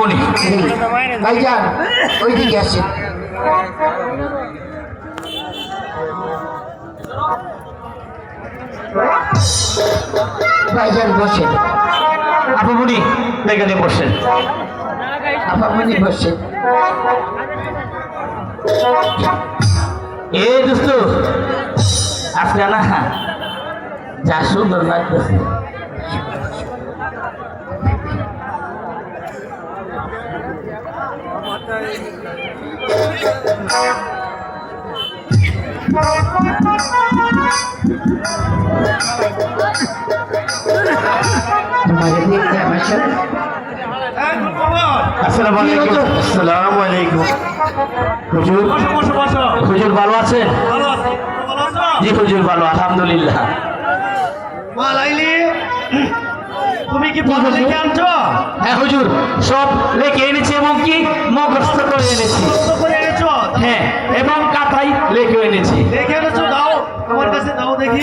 আপামনি ভাইজান ওইদিকে আসেন। ভাইজান বসেন। আপামনি এখানে বসেন। আপামনি বসেন। এ দোস্ত আজকে না যা সুন্দর লাগতেছে। তোমাকে দেখতে আমার সাথে আসসালামু আলাইকুম। আসসালামু আলাইকুম। হুজুর হুজুর ভালো আছেন? জি হুজুর ভালো আলহামদুলিল্লাহ। তুমি কি পড়া লিখে আনছো? হ্যাঁ হুজুর সব লেখে এনেছি এবং কি মুখস্থ করে এনেছি। কত করে এনেছো? হ্যাঁ এবং কাতাই লেখে এনেছি। দেখে এনেছো, দাও আমার কাছে দাও দেখি।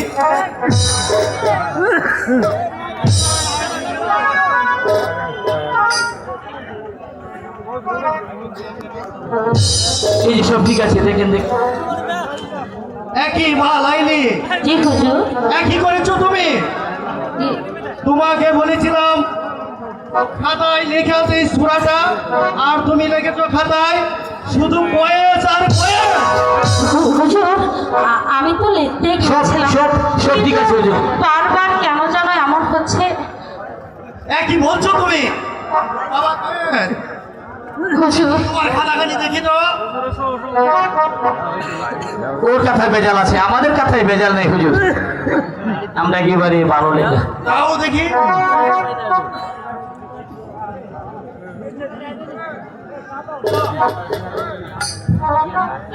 এই যে সব ঠিক আছে দেখেন দেখেন। একই মা লাইলি, জি হুজুর। একই করেছো তুমি। জি। তোমাকে বলেছিলাম খাতায় লেখা আছে এই সূরাটা, আর তুমি লিখেছো খাতায় শুধু কয়েস আর কয়েস। হুজুর আমি তো লিখতে সব গিয়েছিলাম, সব সব ঠিক আছে হুজুর। বারবার কেন যেন এমন হচ্ছে। একই বলছো তুমি। বাবা কয়েস, হুজুর তোমার খাতাখানি দেখি তো। ওর কথায় ভেজাল আছে, আমাদের কথায় ভেজাল নেই হুজুর। আমরা একেবারে ভালো লেখা। দাও দেখি।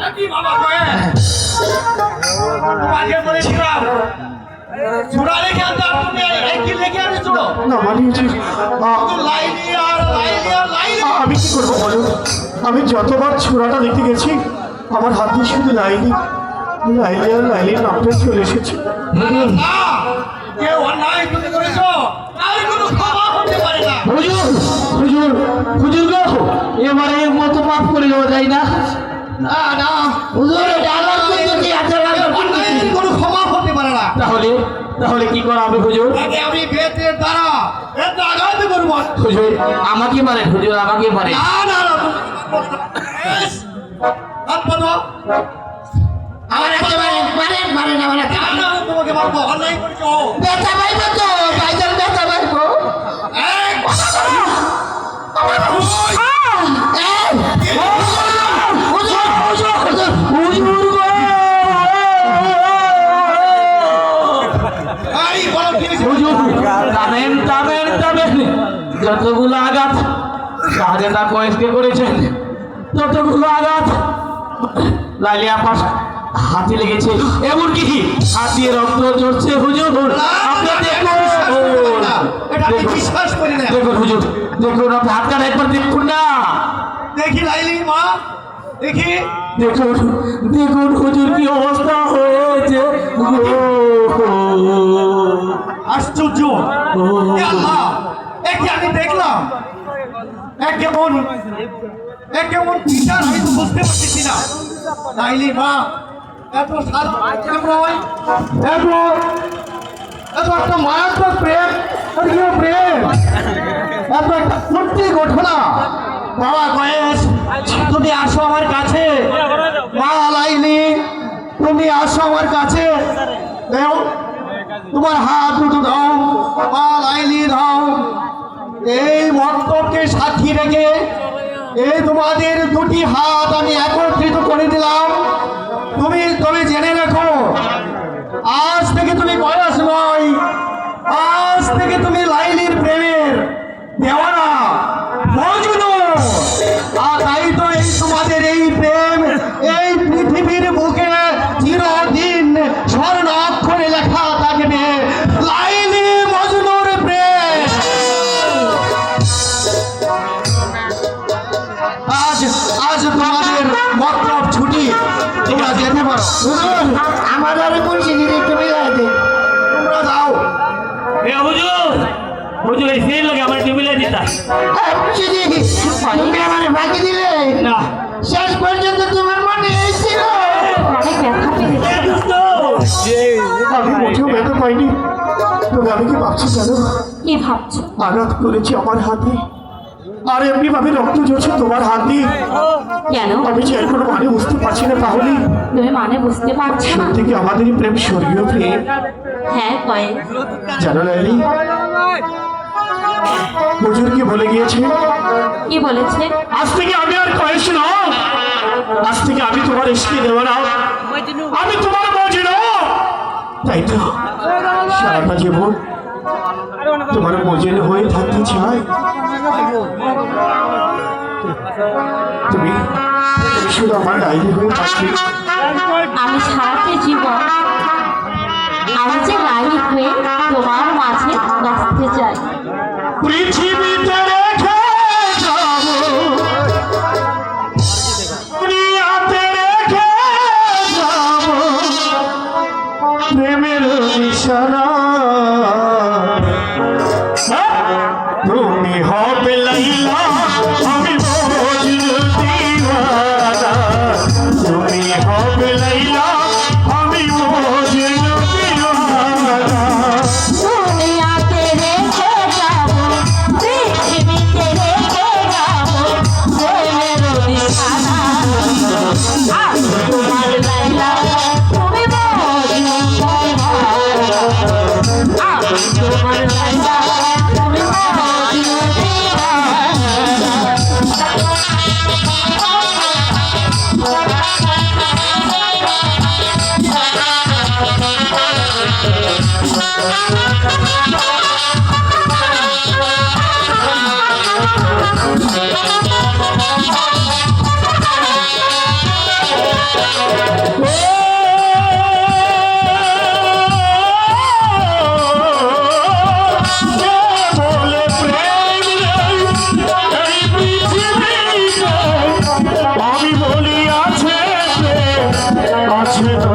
একই বাবা কয়েস, তোমাকে বলেছিলাম সূরা লিখে আনতে, আর তুমি একই লিখে আনছো। না মানে হুজুর, শুধু লাইলি আর লাইলি আর লাইলি। আমি কি করবো বলুন? আমি যতবার ছোড়াটা দেখতে গেছি আমার হাত দিয়ে শুধু লাইলি লাইলি আর লাইলির নামটা চলে এসেছে। না, কেউ অন্যায় তুমি করেছো, আর কোনো ক্ষমা করতে পারে না। হুজুর হুজুর হুজুর গো এবারে এর মতো মাফ করে দেওয়া যায় না। না না হুজুর এটা আমার কুদরতি আছে, আমার অন্যায়ের কোনো ক্ষমা করতে পারে না। তাহলে তাহলে কি করা হবে হুজুর? তাকে আমি বেতের দ্বারা এত আঘাত করবো। হুজুর আমাকে মারেন, হুজুর আমাকে মারেন। না না না, হাত পাতো। আমার হাতে মারেন মারেন আমার হাতে। না, না, তোমাকে মারবো, অন্যায় করেছো। ব্যথা পাইবো তো ভাইজান, ব্যথা পাইবো। এই, এই, বলো কি হয়েছে? হুজুর টানেন টানেন টানেন, যতগুলো আঘাত শাহজাদা কয়েসকে করেছেন ততগুলো আঘাত লাইলি আপাস হাতে লেগেছে, এমনকি হাত দিয়ে রক্ত ঝরছে হুজুর। আপনি দেখুন, এটা আমি দেখুন, বিশ্বাস করি না। দেখুন হুজুর দেখুন, আপনি হাতটা একবার দেখুন না। দেখি লাইলি মা, দেখি। দেখুন দেখুন হুজুর কি অবস্থা হয়েছে। আশ্চর্য, এ আল্লাহ, একে আমি দেখলাম এক কেমন বিচার আমি তো বুঝতে পারতেছি না। লাইলি মা এত সাধু নয়, এত একটা মারাত্মক প্রেম, প্রেম, এত একটা সত্যি ঘটনা। বাবা কয়েস, তুমি আসো আমার কাছে। মা লাইলি, তুমি আসো আমার কাছে। দেও তোমার হাত দুটো দাও, মা লাইলি দাও। এই মন্তব্যকে সাক্ষী রেখে এই তোমাদের দুটি হাত আমি একত্রিত করে দিলাম। তুমি জেনে রাখো, আজ থেকে তুমি কয়েস নয়, আজ থেকে তুমি লাইলির প্রেমের দেওয়ানা মজনু। আর তাই তো এই তোমাদের এই প্রেম এই পৃথিবীর বুকে চিরদিন স্বর্ণ অক্ষরে লেখা থাকবে, লাইলি মজনুর প্রেম। আজ তোমাদের মতলব ছুটি, তোমরা যেতে পারো। আমার আর মুন্সিদির একটু মিলাই দে। তোমরা যাও। হুজুর হুজুর এই সিল লাগে আমার টেবিলে দিতা। মুন্সিদি তবে আমি কি ভাবছি জানো, কি ভাবছো? আঘাত করেছি আমার হাতে, আর এমনি ভাবে রক্ত ঝরছে তোমার হাত দিয়ে। কেন? আমি যে এর কোনো মানে বুঝতে পারছি না। তাহলে তুমি মানে বুঝতে পারছো না? সত্যি কি আমাদেরই প্রেম স্বর্গীয় প্রেম? হ্যাঁ কয়েক। জানো লাইলি, হুজুর কি বলে গিয়েছে? কি বলেছে? আজ থেকে আমি আর কয়েস না, আজ থেকে আমি তোমার ইস্কি দেব না, আমি তোমার মজি না। তাই তো সারাটা জীবন তোমার মজিন হয়ে থাকতে চাই। তুমি তুমি শুধু আমার ডাইরি হয়ে থাকবে। আমি সারাটি জীবন আমি যে রানী হয়ে তোমার মাঝে বাঁচতে চাই। পৃথিবীতে রেখে যাবো, দুনিয়াতে রেখে যাবো প্রেমের নিশানা। তুমি হবে লাইলা, আমি মজনু দিওয়ানা। তুমি হবে লাইলা, আমি মজনু দিওয়ানা। দুনিয়াতে রেখে যাবো, পৃথিবীতে রেখে যাবো প্রেমের নিশানা। আমি তোমার লাইলা, তুমি মজনু দিওয়ানা। আমি তোমার লাইলা, তুমি মজনু আমি বলি আছে আছে তো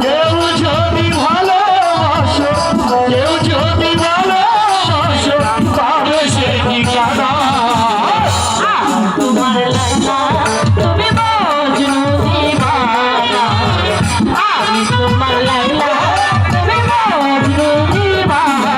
কেউ যদি ভালোবাসো, কেউ যদি ভালোবাসো পাবে সে ঠিকানা। তোমার লাইলা, তুমি মজনু দিওয়ানা। আমি তোমার লাইলা, তুমি মজনু দিওয়ানা।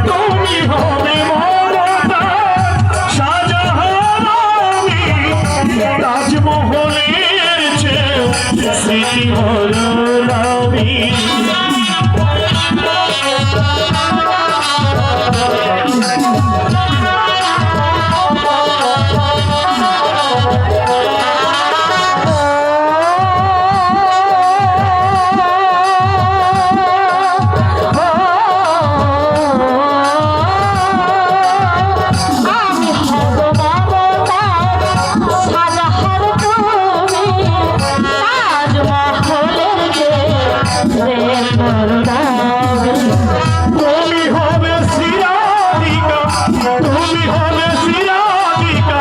তুমি হবে মমতা, শাহজাহান আমি, তাজমহলের চেয়ে স্মৃতি হলো রবি। আমি হব মমতাজ, শাহজাহান তুমি, তাজমহলের চেয়ে প্রেম তুমি হবে সিরাদিকা, তুমি হবে সিরাদিকা,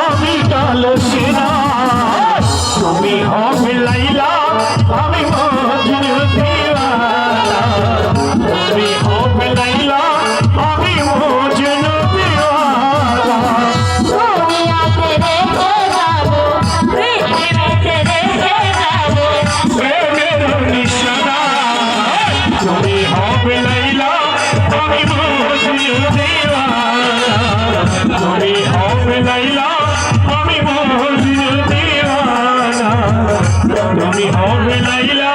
আমি কাল সিনা। তুমি হবে লাইলা, আমি মজনু দিওয়ানা। তুমি হবে লাইলা, আমি মজনু দিওয়ানা। দুনিয়াতে রেখে যাবো, পৃথিবীতে রেখে যাবো প্রেমের নিশানা। তুমি হবে লাইলা, আমি মজনু দিওয়ানা। তুমি হবে লাইলা, আমি মজনু দিওয়ানা। তুমি হবে লাইলা।